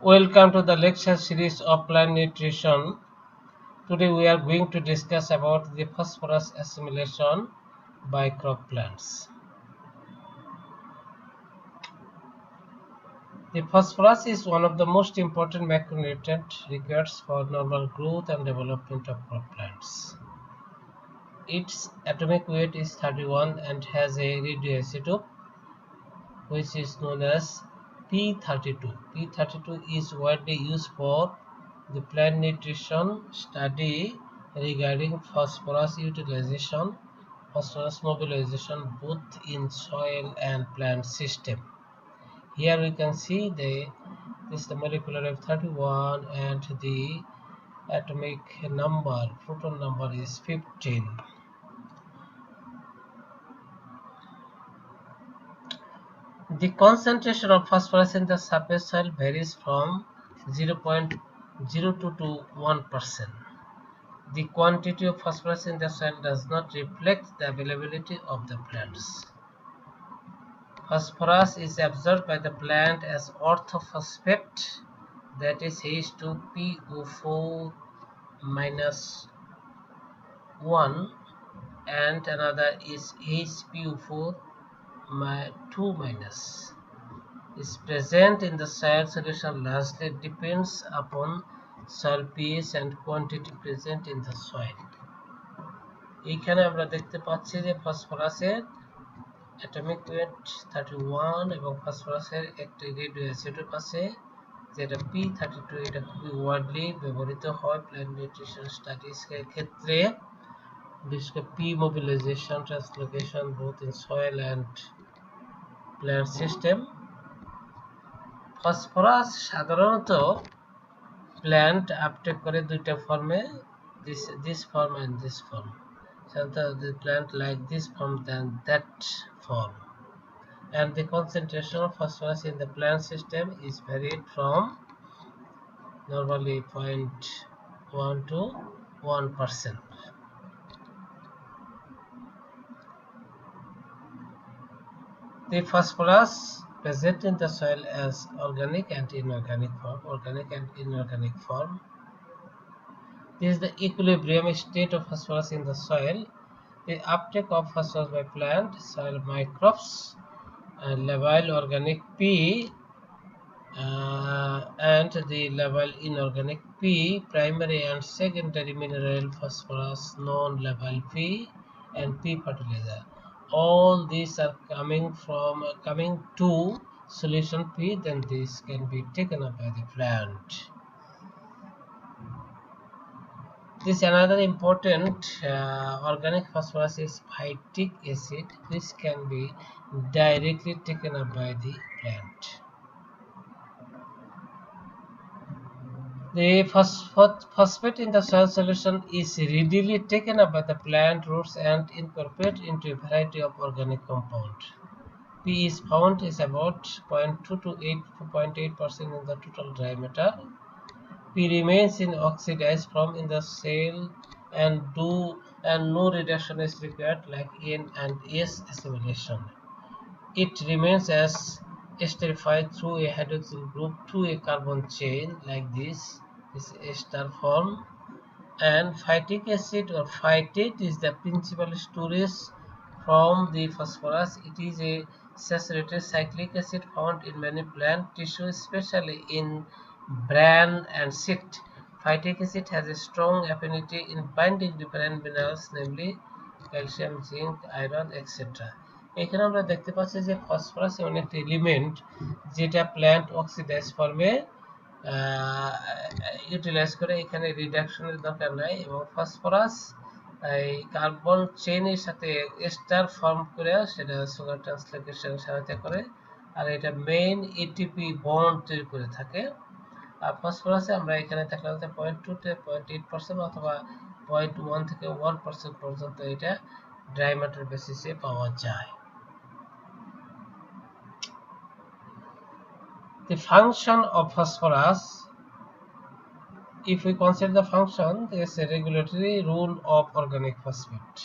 Welcome to the lecture series of plant nutrition. Today we are going to discuss about the phosphorus assimilation by crop plants. The phosphorus is one of the most important macronutrient required for normal growth and development of crop plants. Its atomic weight is 31 and has a radioisotope which is known as P32. P32 is widely used for the plant nutrition study regarding phosphorus utilization, phosphorus mobilization both in soil and plant system. Here we can see this is the molecular F31 and the atomic number, proton number is 15. The concentration of phosphorus in the surface soil varies from 0.02 to 1%. The quantity of phosphorus in the soil does not reflect the availability of the plants. Phosphorus is absorbed by the plant as orthophosphate, that is H2PO4 minus 1, and another is HPO4 2 minus. Is present in the soil solution largely depends upon soil pH and quantity present in the soil. এখানে আমরা দেখতে পাচ্ছি যে ফসফরাসের atomic wait 31 এবং ফসফরাসের একটি রেডিওইসোটোপ আছে যেটা P32, এটা খুবই ওয়ার্ডলি ব্যবহৃত হয় প্ল্যান্ট নিউট্রিশন স্টাডিজ এর ক্ষেত্রে, বিশেষ করে P mobilization translocation both in soil and plant system. Phosphorus সাধারণত প্ল্যান্ট আপটেক করে দুইটা ফর্মে, this form and this form. Sometimes the plant like this form than that form, and the concentration of phosphorus in the plant system is varied from normally 0.1 to 1%. The phosphorus present in the soil as organic and inorganic form. This is the equilibrium state of phosphorus in the soil. The uptake of phosphorus by plant, soil microbes, labile organic P and the labile inorganic P, primary and secondary mineral phosphorus, non-labile P, and P fertilizer. All these are coming to solution P, then this can be taken up by the plant. This another important organic phosphorus is phytic acid, which can be directly taken up by the plant. The phosphate in the soil solution is readily taken up by the plant roots and incorporated into a variety of organic compounds. P is found is about 0.2 to 8.8% in the total diameter. P remains in oxidized form in the cell and no reduction is required like N and S assimilation. It remains as esterified through a hydroxyl group to a carbon chain like this ester form. And phytic acid or phytate is the principal storage from the phosphorus. It is a saturated cyclic acid found in many plant tissue, especially in bran and silt. Phytic acid has a strong affinity in binding different minerals, namely calcium, zinc, iron, etc. এখানে আমরা দেখতে পাচ্ছি যে phosphorus এমন একটা element যেটা plant oxidise ফর্মে utilise করে, এখানে রিডাকশনের দরকার নাই, এবং ফসফরাস এই কার্বন চেইনের সাথে এস্টার ফর্ম করে সেটা সুগার ট্রান্সলোকেশন সহায়তা করে, আর এটা মেইন এটিপি বন্ড তৈরি করে থাকে। আর ফসফরাসে আমরা এখানে দেখলাম যে 0.2 থেকে 0.8% অথবা 0.1 থেকে 1% পর্যন্ত এটা ড্রাই ম্যাটার বেসিসে পাওয়া যায়। The function of phosphorus, if we consider the function, there is a regulatory role of organic phosphate.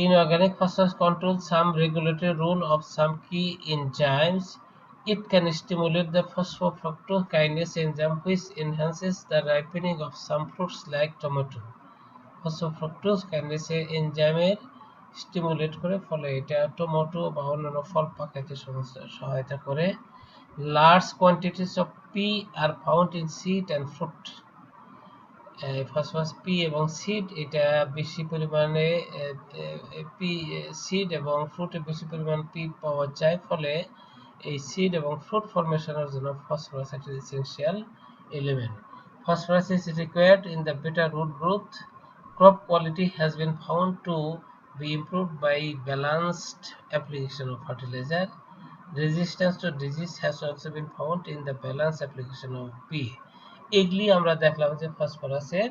Inorganic phosphorus controls some regulatory role of some key enzymes It can stimulate the phosphofructokinase enzyme, which enhances the ripening of some fruits like tomato. Phosphofructokinase এনজাইমের stimulate করে, ফলে এটা tomato বা অন্যান্য ফল পাকাতে সহায়তা করে। Large quantities of P are found in seed and fruit. Phosphorus P এবং seed, এটা বেশি পরিমাণে পি সিড এবং ফ্রুটে বেশি পরিমাণ পি পাওয়া যায়, ফলে এই সিড এবং ফ্রুট ফরমেশনের জন্য ফসফরাস একটা essential element. Phosphorus is required in the better root growth. Crop quality has been found to be improved by balanced application of fertilizer. Resistance to disease has also been found in the balanced application of P. এগুলি আমরা দেখলাম যে ফসফরাসের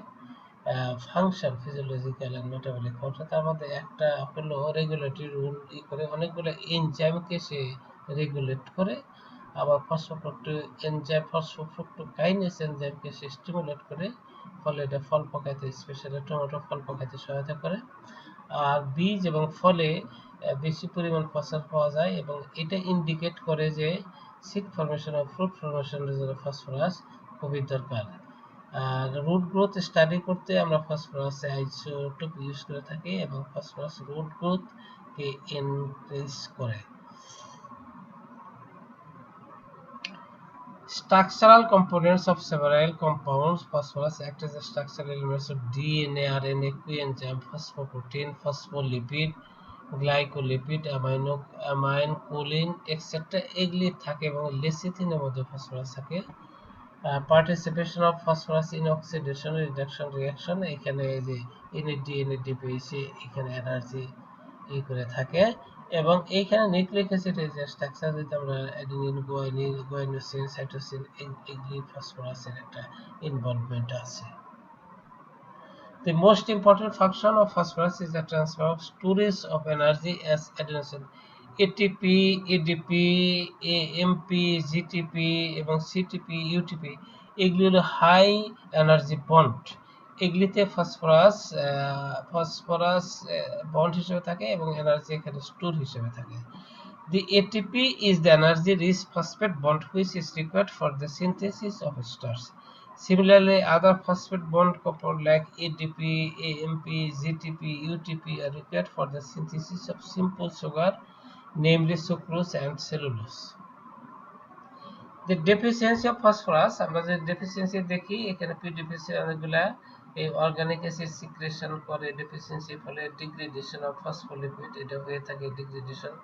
function, physiological and metabolic function. তার মধ্যে একটা হলো regulatory role করে, অনেকগুলো এনজাইমকে সে রেগুলেট করে। আবার ফসফোফ্রুক্টোকাইনেস এনজাইমকে সে স্টিমুলেট করে, ফলে এটা ফল পাকাতে, স্পেশালি টমেটো ফল পাকাতে সহায়তা করে। আর বীজ এবং ফলে বেশি পরিমাণ ফসফরাস পাওয়া যায়, এবং এটা ইন্ডিকেট করে যে সিড ফরমেশন ও ফ্রুট ফরমেশনের জন্য ফসফরাস খুবই দরকার। আর রুট গ্রোথ স্টাডি করতে আমরা ফসফরাস আইসোটোপ ইউজ করে থাকি, এবং ফসফরাস রুট গ্রোথকে ইনক্রিজ করে। Structural components of several compounds. Phosphorus act as a structural elements of DNA, RNA, coenzyme, phosphoprotein, phospholipid, glycolipid, amine, choline, etc. এগুলি থাকে, এবং লেসিথিনের মধ্যে ফসফরাস থাকে। Participation of phosphorus in oxidation reduction reaction, এখানে এই যে NAD পেয়েছে, এখানে এনার্জি করে থাকে। এবং এইখানে নিউক্লিক অ্যাসিডের যে স্ট্রাকচার, যদি আমরা অ্যাডিনিন, গুয়ানিন, গুয়ানোসিন, সাইটোসিন, এগুলি ফসফরাসের একটা ইনভলভমেন্ট আছে। The most important function of phosphorus is the transfer of storage of energy as adenosine. ATP, ADP, AMP, GTP এবং CTP, UTP এগুলি হলো হাই এনার্জি বন্ড। এগুলিতে ফসফরাস বন্ড হিসেবে থাকে, এবং এনার্জি এখানে স্টোর হিসেবে থাকে। The ATP is the energy rich phosphate bond which is required for the synthesis of starch. Similarly, other phosphate bond compounds like ADP, AMP, GTP, UTP are required for the synthesis of simple sugar, namely sucrose and cellulose. The deficiency of phosphorus, আমরা যে deficiency দেখি, এখানে P deficiency অনেকগুলা এই organic acid secretion করে, ডেফিসিয়েন্সির ফলে degradation of phospholipid, এটা হয়ে থাকে ডিগ্রেডেশন।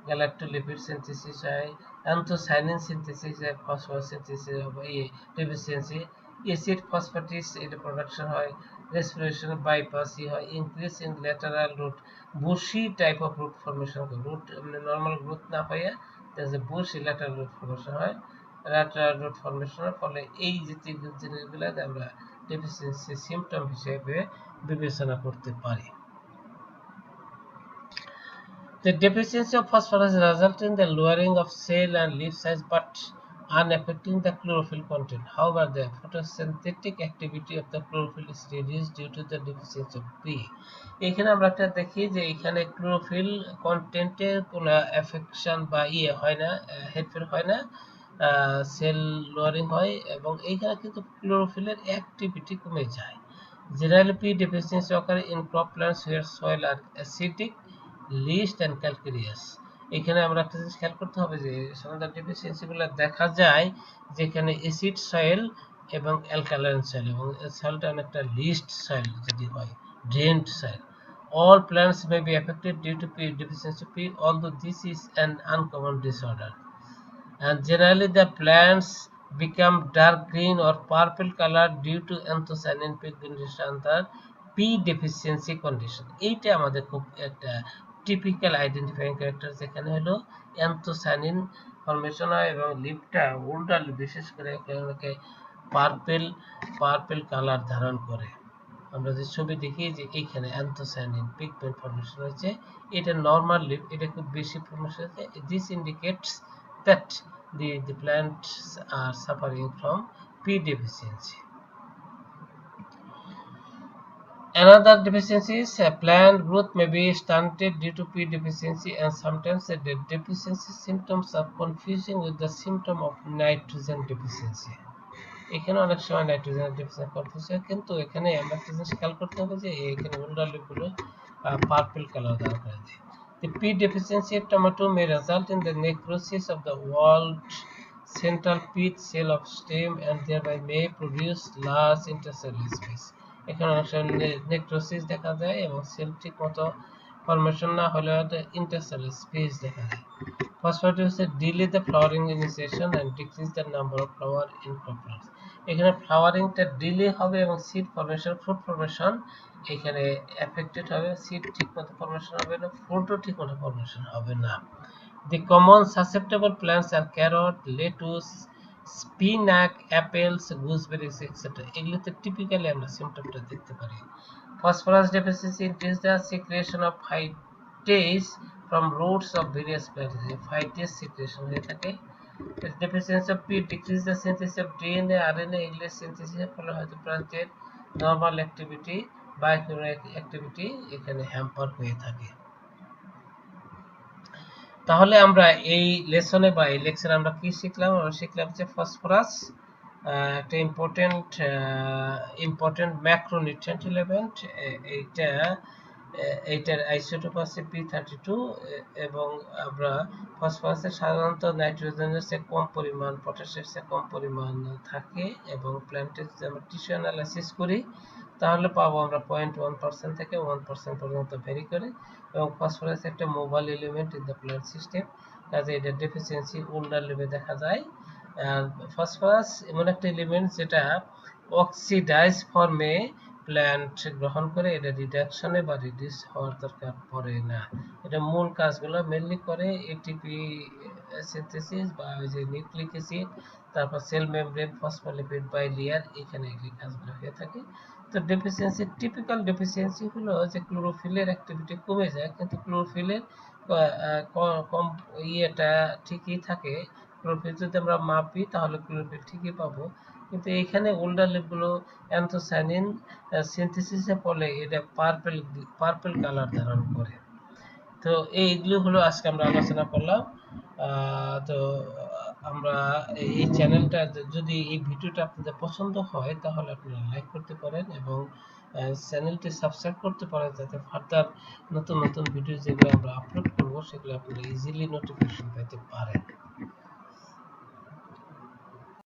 গ্যালাক্টোলিপিড সিনথেসিস হয়, অ্যান্থোসায়ানিন সিনথেসিস হয়, ফসফরাস সিনথেসিস হবে এই ডেফিসিয়েন্সি। অ্যাসিড ফসফেটিস, এটা প্রোডাকশন হয়, রেসপিরেশন বাইপাসই হয়, increase in lateral root, bushy type of root formation করে, রুট নর্মাল গ্রোথ না পাইয়া বুশি ল্যাটারাল রুট ফর্মেশন হয়। ল্যাটারাল রুট ফর্মেশনের ফলে এই যে জিনিসগুলো আমরা ডেফিসিয়েন্সি সিম্পটম হিসেবে বিবেচনা করতে পারি। The deficiency of phosphorus results in the lowering of cell and leaf size but unaffecting the chlorophyll content. However, the photosynthetic activity of the chlorophyll is reduced due to the deficiency of P. এখানে আমরা একটা দেখি যে এখানে chlorophyll কন্টেন্টের কোনো affection বা হয় না, হেরফের হয় না, সেল লোয়ারিং হয়, এবং এইখানে কিন্তু ক্লোরোফিলের অ্যাক্টিভিটি কমে যায়। Generally, P deficiency occurs in crop plants where soil are acidic, list and calcareous. এখানে আমরা একটা জিনিস খেয়াল করতে হবে যে সাধারণত ডেফিসিয়েন্সিগুলো দেখা যায় যেখানে অ্যাসিড সয়েল এবং অ্যালকালাইন সয়েল, এবং সয়েলটা অনেকটা লিস্ট সয়েল যদি হয়, drained soil. All plants may be affected due to P deficiency P, although this is an uncommon disorder. And generally the plants become dark green or purple color due to anthocyanin pigmentation and P deficiency condition. এইটা আমাদের খুব একটা typical identifying character, যেখানে হলো anthocyanin formation হয় এবং লিফটা উল্টাল বিশেষ করে পার্পেল কালার ধারণ করে। আমরা যে ছবি দেখি যে এইখানে অ্যান্থোসায়ানিন পিগমেন্ট ফর্মেশন হয়েছে, এটা নরমাল লিফ, এটা খুব বেশি ফর্মেশন হয়েছে। This indicates that the plants are suffering from P deficiency. Another deficiency is plant growth may be stunted due to P deficiency, and sometimes the deficiency symptoms are confusing with the symptom of nitrogen deficiency. এখানে অনেক সময় নাইট্রোজেনের deficiency confuse হয়, কিন্তু এখানে আমরা একটা জিনিস খেয়াল করতে হবে যে এখানে উল্ডার লিপগুলো পার্পল কালার দ্বারা করে দেয়। The P deficiency of tomato may result in the necrosis of the walled central pith cell of stem and thereby may produce large intercellular space. এখানে অনেক সময় নেক্রোসিস দেখা যায় এবং সেল ঠিক মতো ফরমেশন না হলে ইন্টারসেলুলার স্পেস দেখা যায়। Phosphate হচ্ছে delay the flowering initiation and decrease the number of flower in croplets. এখানে ফ্লাওয়ারিংটা ডিলে হবে এবং সিড ফরমেশন, ফ্রুট ফরমেশন এখানে এফেক্টেড হবে। সিড ঠিকমতো ফরমেশন হবে না, ফ্রুটও ঠিকমতো ফরমেশন হবে না। The common susceptible plants are carrot, lettuce, spinach, apples, gooseberries, etc. এগুলোতে টিপিক্যালি আমরা সিমটমটা দেখতে পারি। Phosphorus deficiency increases the secretion of phytase from roots of various plants. Phytase secretion হয়ে থাকে। The deficiency of P decreases the synthesis of DNA, RNA, এগুলো সিনথেসিসের ফলে হয়তো প্লান্টের নরমাল অ্যাক্টিভিটি বা অ্যাক্টিভিটি এখানে হ্যাম্পার হয়ে থাকে। তাহলে আমরা এই লেসনে বা এই লেকচারে আমরা কি শিখলাম? আমরা শিখলাম যে ফসফরাস একটা ইম্পর্টেন্ট ম্যাক্রোনিউট্রিয়েন্ট এলিমেন্ট। এইটার আইসোটোপ আছে P32 এবং আমরা ফসফরাসের সাধারণত নাইট্রোজেনের চেয়ে কম পরিমাণ, পটাশের চেয়ে কম পরিমাণ থাকে এবং প্ল্যান্টের যদি আমরা টিস্যু অ্যানালাইসিস করি তাহলে পাবো আমরা 0.1% থেকে 1% পর্যন্ত ভ্যারি করে। এবং ফসফরাস একটা mobile element in the plant system, কাজে এটার ডেফিসিয়েন্সি উল্ডার লেভে দেখা যায়। ফসফরাস এমন একটা এলিমেন্ট যেটা অক্সিডাইজ ফর্মে প্ল্যান্ট গ্রহণ করে, এটা রিডাকশনে বা রিডিউস হওয়ার দরকার পড়ে না। এটা মূল কাজগুলো মেনলি করে এটিপি সিনথেসিস বা ওই যে নিউক্লিক অ্যাসিড, তারপর সেল মেমব্রেন, ফসফোলিপিড বাইলেয়ার, এখানে এই কাজগুলো হয়ে থাকে। তো ডেফিসিয়েন্সি, টিপিক্যাল ডেফিসিয়েন্সি হলো যে ক্লোরোফিলের অ্যাক্টিভিটি কমে যায়, কিন্তু ক্লোরোফিলের কম ইয়েটা ঠিকই থাকে। ক্লোরোফিল যদি আমরা মাপি তাহলে ক্লোরোফিল ঠিকই পাবো, কিন্তু এখানে ওল্ডার লিপগুলো অ্যান্থোসায়ানিন সিনথেসিসের ফলে এটা পার্পল কালার ধারণ করে। তো এইগুলো হলো আজকে আমরা আলোচনা করলাম। তো আমরা এই চ্যানেলটা, যদি এই ভিডিওটা আপনাদের পছন্দ হয় তাহলে আপনারা লাইক করতে পারেন এবং চ্যানেলটি সাবস্ক্রাইব করতে পারেন, যাতে ফার্দার নতুন নতুন ভিডিও যেগুলো আমরা আপলোড করব সেগুলো আপনারা ইজিলি নোটিফিকেশন পেতে পারেন।